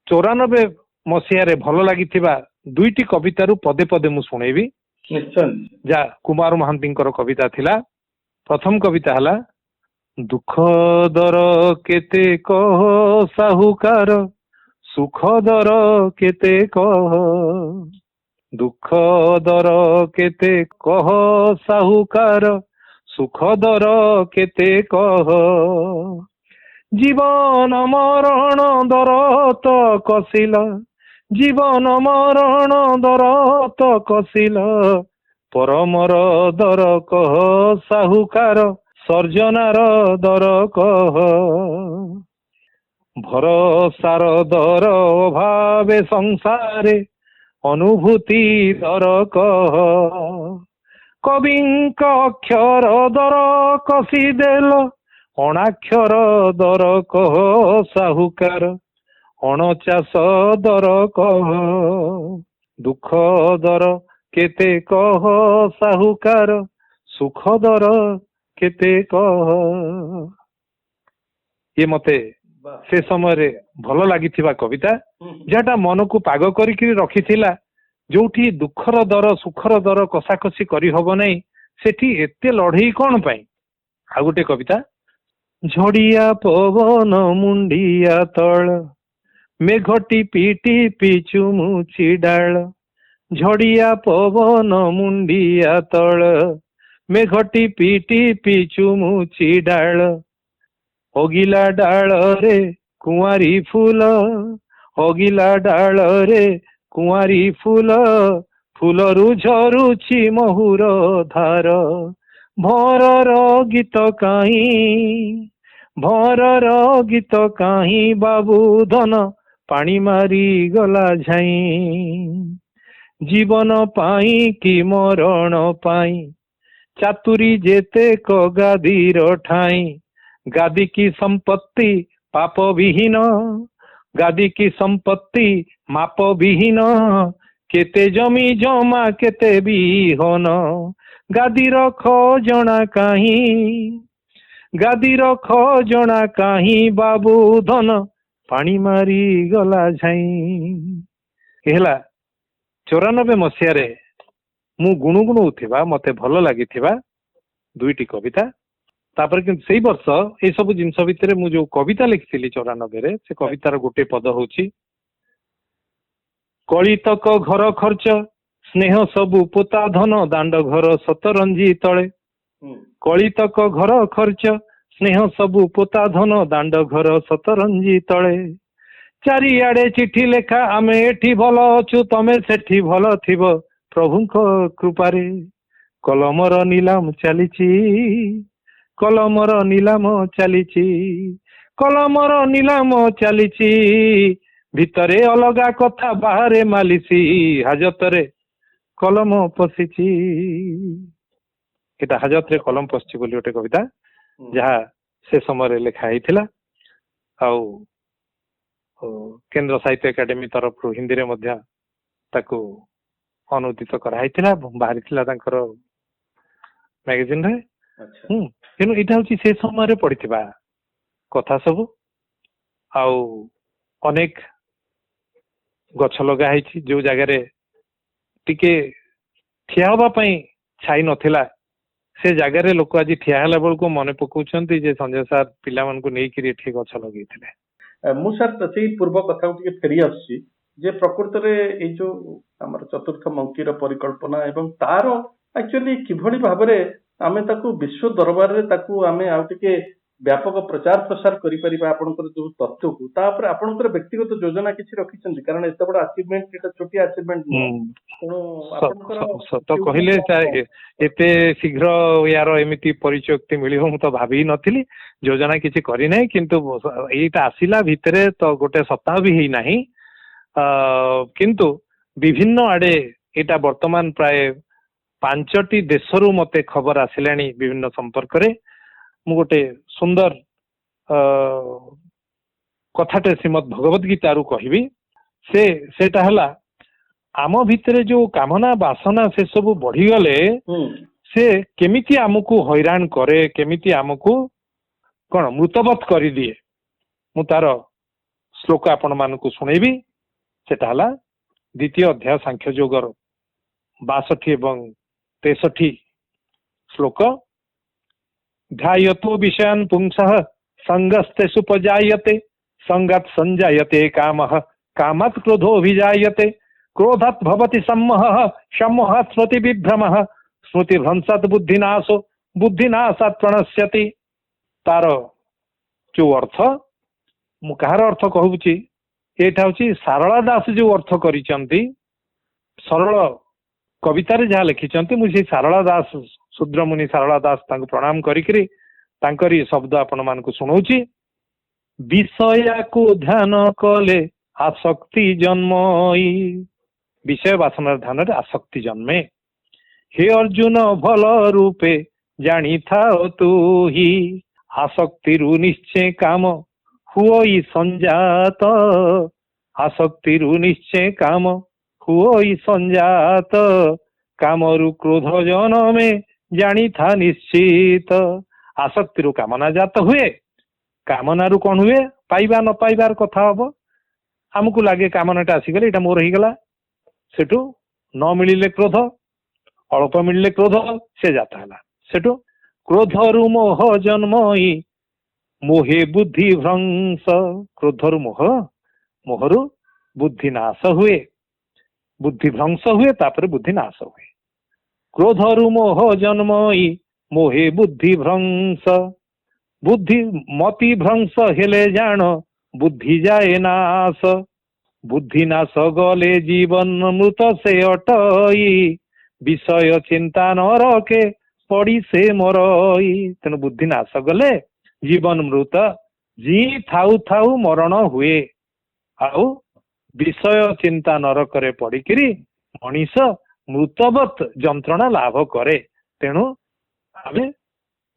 94 ମସିହାରେ ଭଲ ଲାଗିଥିବା 2ଟି କବିତାରୁ ପଦେ ପଦେ ମୁଁ ଶୁଣେଇବି। ନିଶ୍ଚୟ। ଯା କୁମାର ମହାନ୍ତିଙ୍କର କବିତା ଥିଲା। ପ୍ରଥମ କବିତା ହେଲା, ଦୁଃଖ ଦର କେତେ କହ ସାହୁକାର, ସୁଖ ଦର କେତେ କହ। ଦୁଃଖ ଦର କେତେ କହ ସାହୁକାର, ସୁଖ ଦର କେତେ କହ। ଜୀବନ ମରଣ ଦର ତ କସିଲ, ଜୀବନ ମରଣ ଦର ତ କସିଲ, ପରମର ଦର କହ ସାହୁକାର, ସର୍ଜନାର ଦର କହ। ଭରସାର ଦର ଅଭାବେ ସଂସାରେ, ଅନୁଭୂତି ଦର କହ। କବିଙ୍କ ଅକ୍ଷର ଦର କଷିଦେଲ, ଅଣାକ୍ଷର ଦର କହ ସାହୁକାର, ଅଣଚାଷ ଦର କହ। ଦୁଃଖ ଦର କେତେ କହ ସାହୁକାର, ସୁଖ ଦର କେତେ କହ। ଇଏ ମତେ ସେ ସମୟରେ ଭଲ ଲାଗିଥିବା କବିତା, ଯାହାଟା ମନକୁ ପାଗ କରିକି ରଖିଥିଲା। ଯୋଉଠି ଦୁଃଖର ଦର ସୁଖର ଦର କଷାକଷି କରିହବ ନାହିଁ, ସେଠି ଏତେ ଲଢେଇ କଣ ପାଇଁ। ଆଉ ଗୋଟେ କବିତା, ଝଡିଆ ପବନ ମୁଣ୍ଡିଆ ତଳ, ମେଘ ଟିପି ଟିପି ଚୁମୁଚି ଡାଳ। ଝଡିଆ ପବନ ମୁଣ୍ଡିଆ ତଳ, ମେଘ ଟିପି ଟିପି ଚୁମୁଚି ଡାଳ। ଅଗିଲା ଡାଳରେ କୁଆଁରୀ ଫୁଲ, ଅଗିଲା ଡାଳରେ କୁଆଁରୀ ଫୁଲ, ଫୁଲରୁ ଝରୁଛି ମହୁର ଧାର। ଭଅରର ଗୀତ କାହିଁ, ଭଅରର ଗୀତ କାହିଁ, ବାବୁ ଧନ ପାଣି ମାରି ଗଲା ଝାଇଁ। ଜୀବନ ପାଇଁ କି ମରଣ ପାଇଁ, ଚାତୁରୀ ଯେତେକ ଗାଦିର ଠାଇଁ। ଗାଦି କି ସମ୍ପତ୍ତି ପାପ ବିହୀନ, ଗାଦି କି ସମ୍ପତ୍ତି ମାପ ବିହୀନ। କେତେ ଜମି ଜମା କେତେ ବିହନ, ଗାଦିର ଖଜଣା କାହିଁ, ଗାଦିର ଖଜଣା କାହିଁ, ବାବୁ ଧନ ପାଣି ମାରି ଗଲା ଝାଇଁ। ହେଲା 94 ମସିହାରେ ମୁଁ ଗୁଣୁଗୁଣଉଥିବା ମତେ ଭଲ ଲାଗିଥିବା ଦୁଇଟି କବିତା। ତାପରେ କିନ୍ତୁ ସେଇ ବର୍ଷ ଏଇ ସବୁ ଜିନିଷ ଭିତରେ ମୁଁ ଯୋଉ କବିତା ଲେଖିଥିଲି 94ରେ, ସେ କବିତାର ଗୋଟେ ପଦ ହଉଛି, କଳିତକ ଘର ଖର୍ଚ୍ଚ ସ୍ନେହ ସବୁ ପୋତା ଧନ, ଦାଣ୍ଡ ଘର ସତରଞ୍ଜି ତଳେ। କଳିତକ ଘର ଖର୍ଚ୍ଚ ସ୍ନେହ ସବୁ ପୋତା ଧନ, ଦାଣ୍ଡ ଘର ସତରଞ୍ଜି ତଳେ। ଚାରିଆଡେ ଚିଠି ଲେଖା, ଆମେ ଏଠି ଭଲ ଅଛୁ ତମେ ସେଠି ଭଲ ଥିବ ପ୍ରଭୁଙ୍କ କୃପାରେ। କଲମର ନିଲାମ ଚାଲିଛି, କଲମର ନିଲାମ ଚାଲିଛି, କଲମର ନିଲାମ ଚାଲିଛି। ଭିତରେ ଅଲଗା କଥା ବାହାରେ ମାଲିସି, ହାଜତରେ କଲମ ପଶିଛି। ଏଟା ହାଜତରେ କଲମ ପଶିଛି ବୋଲି ଗୋଟେ କବିତା, ଯାହା ସେ ସମୟରେ ଲେଖା ହେଇଥିଲା। ଆଉ କେନ୍ଦ୍ର ସାହିତ୍ୟ ଏକାଡେମୀ ତରଫରୁ ହିନ୍ଦୀରେ ମଧ୍ୟ ତାକୁ ଅନୁଦିତ କରାହେଇଥିଲା, ବାହାରିଥିଲା ତାଙ୍କର ମ୍ୟାଗାଜିନରେ। ତେଣୁ ଏଇଟା ହଉଛି ସେ ସମୟରେ ପଡିଥିବା କଥା ସବୁ। ଆଉ ଅନେକ ଗଛ ଲଗା ହେଇଛି, ଯୋଉ ଜାଗାରେ ଟିକେ ଠିଆ ହବା ପାଇଁ ଛାଇ ନଥିଲା, ସେ ଜାଗାରେ ଲୋକ ଆଜି ଠିଆ ହେଲା ବେଳକୁ ମନେ ପକାଉଛନ୍ତି ଯେ ସଞ୍ଜୟ ସାର୍ ପିଲାମାନଙ୍କୁ ନେଇକିରି ଏଠି ଗଛ ଲଗେଇଥିଲେ। ମୁଁ ସାର୍ ସେଇ ପୂର୍ବ କଥାକୁ ଟିକେ ଫେରି ଆସୁଛି ଯେ ପ୍ରକୃତରେ ଏଇ ଯୋଉ ଆମର ଚତୁର୍ଥ ମଙ୍କିର ପରିକଳ୍ପନା ଏବଂ ତାର ଆକ୍ଚୁଆଲି କିଭଳି ଭାବରେ ଆମେ ତାକୁ ବିଶ୍ୱ ଦରବାରରେ ତାକୁ ଆମେ ଆଉ ଟିକେ ବ୍ୟାପକ ପ୍ରଚାର ପ୍ରସାର କରିପାରିବା, ଆପଣଙ୍କର ଯୋଉ ତଥ୍ୟକୁ ତାପରେ ଆପଣଙ୍କର ବ୍ୟକ୍ତିଗତ ଯୋଜନା କିଛି ରଖିଛନ୍ତି? କାରଣ ଏତେ ବଡ ଆଚିଭମେଣ୍ଟ, ଏଟା ଛୋଟିଆ ଆଚିଭମେଣ୍ଟ ନୁହଁ। ସତ କହିଲେ ଏତେ ଶୀଘ୍ର ୟାର ଏମିତି ପରିଚୟ ମିଳିବ ମୁଁ ତ ଭାବି ନଥିଲି, ଯୋଜନା କିଛି କରିନାହିଁ। କିନ୍ତୁ ଏଇଟା ଆସିଲା ଭିତରେ ତ ଗୋଟେ ସପ୍ତାହ ବି ହେଇନାହିଁ, କିନ୍ତୁ ବିଭିନ୍ନ ଆଡେ ଏଇଟା ବର୍ତ୍ତମାନ ପ୍ରାୟ 5ଟି ଦେଶରୁ ମତେ ଖବର ଆସିଲାଣି ବିଭିନ୍ନ ସମ୍ପର୍କରେ। ମୁଁ ଗୋଟେ ସୁନ୍ଦର କଥାଟେ ଶ୍ରୀମଦ୍ ଭଗବତ ଗୀତାରୁ କହିବି। ସେଟା ହେଲା, ଆମ ଭିତରେ ଯୋଉ କାମନା ବାସନା ସେ ସବୁ ବଢିଗଲେ ସେ କେମିତି ଆମକୁ ହଇରାଣ କରେ, କେମିତି ଆମକୁ କଣ ମୃତବତ କରିଦିଏ। ମୁଁ ତାର ଶ୍ଲୋକ ଆପଣ ମାନଙ୍କୁ ଶୁଣେଇବି। ସେଟା ହେଲା 2ୟ ଅଧ୍ୟାୟ ସାଂଖ୍ୟ ଯୋଗର 62 ଏବଂ 63 ଶ୍ଲୋକ। ଧ୍ୟାୟतो ବିଷୟାନ୍ ପୁଂସଃ ସଙ୍ଗସ୍ତେ ସୁପଜାୟତେ, ସଙ୍ଗାତ୍ ସଞ୍ଜାୟତେ କାମଃ, କାମାତ୍ କ୍ରୋଧୋऽଭିଜାୟତେ, କ୍ରୋଧାତ୍ ଭବତି ସମ୍ମୋହଃ, ସମ୍ମୋହାତ୍ ସ୍ମୃତି ବିଭ୍ରମଃ, ସ୍ମୃତି ଭ୍ରଂଶାତ୍ ବୁଦ୍ଧିନାଶୋ, ବୁଦ୍ଧିନାଶାତ୍ ପ୍रणश्यति। ତାର ଯୋଉ ଅର୍ଥ, ମୁଁ କାହାର ଅର୍ଥ କହୁଛି, ଏଇଟା ହଉଛି ସାରଳା ଦାସ ଯୋଉ ଅର୍ଥ କରିଛନ୍ତି, ସରଳ କବିତାରେ ଯାହା ଲେଖିଛନ୍ତି। ମୁଁ ସେଇ ସାରଳା ଦାସ, ଶୂଦ୍ରମୁନି ସାରଳା ଦାସ, ତାଙ୍କୁ ପ୍ରଣାମ କରିକିରି ତାଙ୍କରି ଶବ୍ଦ ଆପଣ ମାନଙ୍କୁ ଶୁଣଉଛି। ବିଷୟାକୁ ଧ୍ୟାନ କଲେ ଆସକ୍ତି ଜନ୍ମଇ, ବିଷୟ ବାସନାର ଧ୍ୟାନରେ ଆସକ୍ତି ଜନ୍ମେ। ହେ ଅର୍ଜୁନ ଭଲ ରୂପେ ଜାଣିଥାଅ ତୁହି, ଆସକ୍ତିରୁ ନିଶ୍ଚୟ କାମ ହୁଅଇ ସଞ୍ଜାତ, ଆସକ୍ତିରୁ ନିଶ୍ଚୟ କାମ ହୁଅଇ ସଞ୍ଜାତ, କାମରୁ କ୍ରୋଧ ଜନମେ ଜାଣିଥା ନିଶ୍ଚିତ। ଆସକ୍ତିରୁ କାମନା ଜାତ ହୁଏ। କାମନାରୁ କଣ ହୁଏ? ପାଇବା ନ ପାଇବାର କଥା ହବ। ଆମକୁ ଲାଗେ କାମନାଟା ଆସିଗଲେ ଏଇଟା ମୋର ହେଇଗଲା। ସେଠୁ ନ ମିଳିଲେ କ୍ରୋଧ, ଅଳ୍ପ ମିଳିଲେ କ୍ରୋଧ, ସେ ଜାତ ହେଲା। ସେଠୁ କ୍ରୋଧରୁ ମୋହ ଜନ୍ମଇ ମୋହେ ବୁଦ୍ଧି ଭ୍ରଂଶ। କ୍ରୋଧରୁ ମୋହ, ମୋହରୁ ବୁଦ୍ଧି ନାଶ ହୁଏ, ବୁଦ୍ଧି ଭ୍ରଂଶ ହୁଏ, ତାପରେ ବୁଦ୍ଧି ନାଶ ହୁଏ। କ୍ରୋଧରୁ ମୋହ ଜନ୍ମଇ ମୋହେ ବୁଦ୍ଧି ଭ୍ରଂଶ। ବୁଦ୍ଧି ମତି ଭ୍ରଂଶ ହେଲେ ଜାଣ ବୁଦ୍ଧି ଯାଏ ନାଶ। ବୁଦ୍ଧି ନାଶ ଗଲେ ଜୀବନ ମୃତ ସେ ଅଟଇ। ବିଷୟ ଚିନ୍ତା ନ ରଖେ ପଡି ସେ ମରଇ। ତେଣୁ ବୁଦ୍ଧି ନାଶ ଗଲେ ଜୀବନ ମୃତ, ଜି ଥାଉ ଥାଉ ମରଣ ହୁଏ। ଆଉ ବିଷୟ ଚିନ୍ତା ନରକରେ ପଡିକିରି ମଣିଷ ମୃତବତ୍ ଯନ୍ତ୍ରଣା ଲାଭ କରେ। ତେଣୁ ଆମେ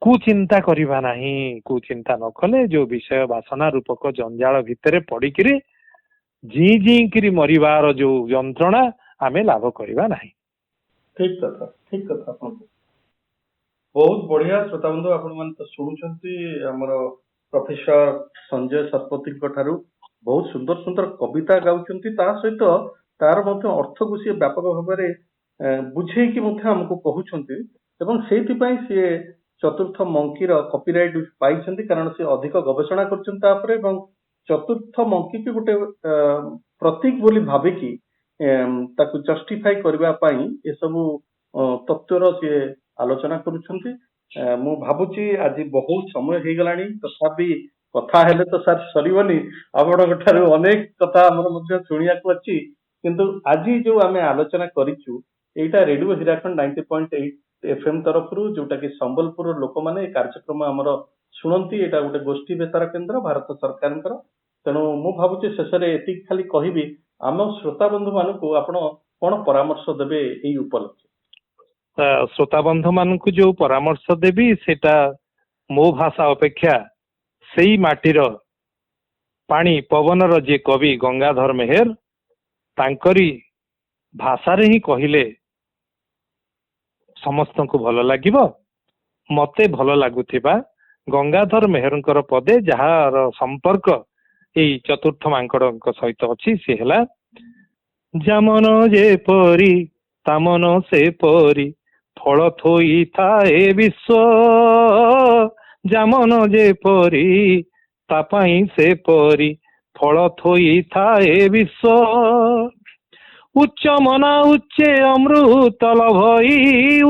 କୁଚିନ୍ତା କରିବା ନାହିଁ। କୁଚିନ୍ତା ନ କଲେ ଯୋଉ ବିଷୟ ବାସନା ରୂପକ ଜଞ୍ଜାଳ ଭିତରେ ପଡିକିରି ଜି କିରି ମରିବାର ଯୋଉ ଯନ୍ତ୍ରଣା ଆମେ ଲାଭ କରିବା ନାହିଁ। ଠିକ କଥା, ଠିକ କଥା। ଆପଣଙ୍କୁ ବହୁତ ବଢିଆ। ଶ୍ରୋତା ବନ୍ଧୁ, ଆପଣ ମାନେ ତ ଶୁଣୁଛନ୍ତି ଆମର ପ୍ରଫେସର ସଞ୍ଜୟ ଶତପଥୀଙ୍କ ଠାରୁ ବହୁତ ସୁନ୍ଦର ସୁନ୍ଦର କବିତା ଗାଉଛନ୍ତି। ତା ସହିତ ତାର ମଧ୍ୟ ଅର୍ଥକୁ ସିଏ ବ୍ୟାପକ ଭାବରେ ବୁଝେଇକି ମଧ୍ୟ ଆମକୁ କହୁଛନ୍ତି ଏବଂ ସେଇଥିପାଇଁ ସିଏ ଚତୁର୍ଥ ମଙ୍କିର କପିରାଇଟ ପାଇଛନ୍ତି, କାରଣ ସେ ଅଧିକ ଗବେଷଣା କରୁଛନ୍ତି ତାପରେ ଏବଂ ଚତୁର୍ଥ ମଙ୍କିକି ଗୋଟେ ପ୍ରତୀକ ବୋଲି ଭାବିକି ତାକୁ ଜଷ୍ଟିଫାଇ କରିବା ପାଇଁ ଏସବୁ ତତ୍ଵର ସିଏ ଆଲୋଚନା କରୁଛନ୍ତି। ମୁଁ ଭାବୁଛି ଆଜି ବହୁତ ସମୟ ହେଇଗଲାଣି, ତଥାପି କଥା ହେଲେ ତ ସାର୍ ସରିବନି। ଆପଣଙ୍କ ଠାରୁ ଅନେକ କଥା ଆମର ମଧ୍ୟ ଶୁଣିବାକୁ ଅଛି, କିନ୍ତୁ ଆଜି ଯୋଉ ଆମେ ଆଲୋଚନା କରିଛୁ ଏଇଟା ରେଡିଓ ହୀରାଖଣ୍ଡ 90.8 FM ତରଫରୁ, ଯୋଉଟା କି ସମ୍ବଲପୁର ଲୋକମାନେ ଏ କାର୍ଯ୍ୟକ୍ରମ ଆମର ଶୁଣନ୍ତି। ଏଇଟା ଗୋଟେ ଗୋଷ୍ଠୀ ବେତାର କେନ୍ଦ୍ର ଭାରତ ସରକାରଙ୍କର। ତେଣୁ ମୁଁ ଭାବୁଛି ଶେଷରେ ଏତିକି ଖାଲି କହିବି, ଆମ ଶ୍ରୋତା ବନ୍ଧୁ ମାନଙ୍କୁ ଆପଣ କଣ ପରାମର୍ଶ ଦେବେ ଏଇ ଉପଲକ୍ଷେ? ଶ୍ରୋତା ବନ୍ଧୁ ମାନଙ୍କୁ ଯୋଉ ପରାମର୍ଶ ଦେବି ସେଟା ମୋ ଭାଷା ଅପେକ୍ଷା ସେଇ ମାଟିର ପାଣି ପବନର ଯିଏ କବି ଗଙ୍ଗାଧର ମେହେର, ତାଙ୍କରି ଭାଷାରେ ହିଁ କହିଲେ ସମସ୍ତଙ୍କୁ ଭଲ ଲାଗିବ। ମତେ ଭଲ ଲାଗୁଥିବା ଗଙ୍ଗାଧର ମେହେରଙ୍କର ପଦେ ଯାହାର ସମ୍ପର୍କ ଏଇ ଚତୁର୍ଥ ମାଙ୍କଡଙ୍କ ସହିତ ଅଛି, ସେ ହେଲା ଜାମନ ଯେପରି ତାମନ ସେପରି ଫଳ ଥୋଇଥାଏ ବିଶ୍ୱ। ଜାମନ ଯେପରି ତା ପାଇଁ ସେପରି ଫଳ ଥୋଇଥାଏ ବିଶ୍ୱ। ଉଚ୍ଚ ମନା ଉଚ୍ଚେ ଅମୃତ ଲଭଇ,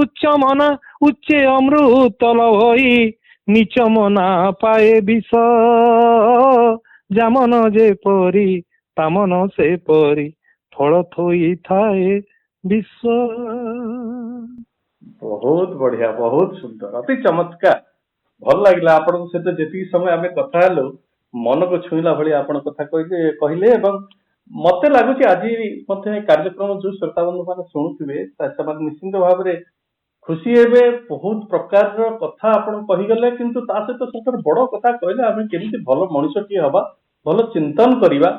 ଉଚ୍ଚ ମନା ଉଚ୍ଚେ ଅମୃତ ଲଭଇ ନିଚ ମନା ପାଏ ବିଷ। ଜାମନ ଯେପରି ତାମନ ସେପରି ଫଳ ଥୋଇଥାଏ ବିଶ୍ୱ। ବହୁତ ବଢିଆ, ବହୁତ ସୁନ୍ଦର, ଅତି ଚମତ୍କାର। ଭଲ ଲାଗିଲା ଆପଣଙ୍କ ସହିତ ଯେତିକି ସମୟ ଆମେ କଥା ହେଲୁ, ମନକୁ ଛୁଇଁଲା ଭଳି ଆପଣ କଥା କହିଲେ ଏବଂ ମତେ ଲାଗୁଛି ଆଜି ମଧ୍ୟ ଏ କାର୍ଯ୍ୟକ୍ରମ ଯୋଉ ଶ୍ରୋତା ବନ୍ଧୁ ମାନେ ଶୁଣୁଥିବେ ସେମାନେ ନିଶ୍ଚିନ୍ତ ଭାବରେ ଖୁସି ହେବେ। ବହୁତ ପ୍ରକାରର କଥା ଆପଣ କହିଗଲେ, କିନ୍ତୁ ତା ସହିତ ସବୁଠାରୁ ବଡ କଥା କହିଲେ ଆମେ କେମିତି ଭଲ ମଣିଷଟିଏ ହବା, ଭଲ ଚିନ୍ତନ କରିବା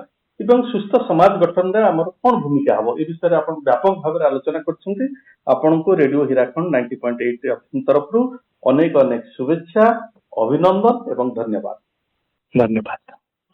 ଏବଂ ସୁସ୍ଥ ସମାଜ ଗଠନରେ ଆମର କଣ ଭୂମିକା ହବ, ଏ ବିଷୟରେ ଆପଣ ବ୍ୟାପକ ଭାବରେ ଆଲୋଚନା କରିଛନ୍ତି। ଆପଣଙ୍କୁ ରେଡିଓ ହୀରାଖଣ୍ଡ 90.8 ତରଫରୁ ଅନେକ ଅନେକ ଶୁଭେଚ୍ଛା, ଅଭିନନ୍ଦନ ଏବଂ ଧନ୍ୟବାଦ। ଧନ୍ୟବାଦ।